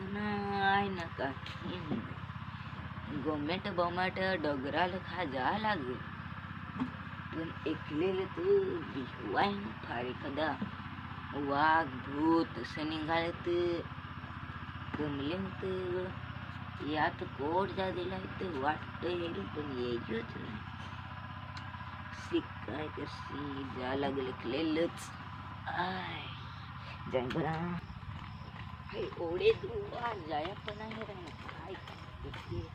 नाही ना का गोमेट बोमाट डोंगराला खा जा लागेल पण एकलेलं ते भिवाय ना फार एखादा वाघ भूत असं निघालं तर गमले होतं यात कोट जा दिला तर वाटतं येईल पण यायचंच नाही काय करशी जा लागलं केलेलंच आय जाय बरा ओढे दुवा जाया पण आहे रे काय करते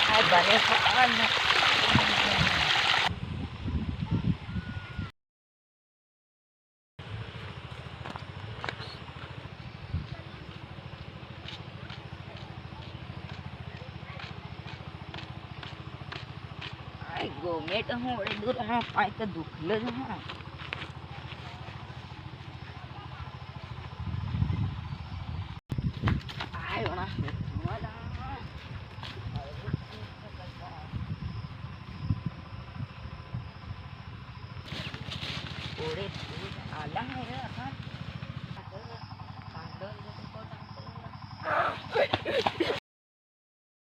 काय बरे गोमेट होळे दूर पाय तर दुखलं ना काय होणार मला ओढे आला आहे रे आता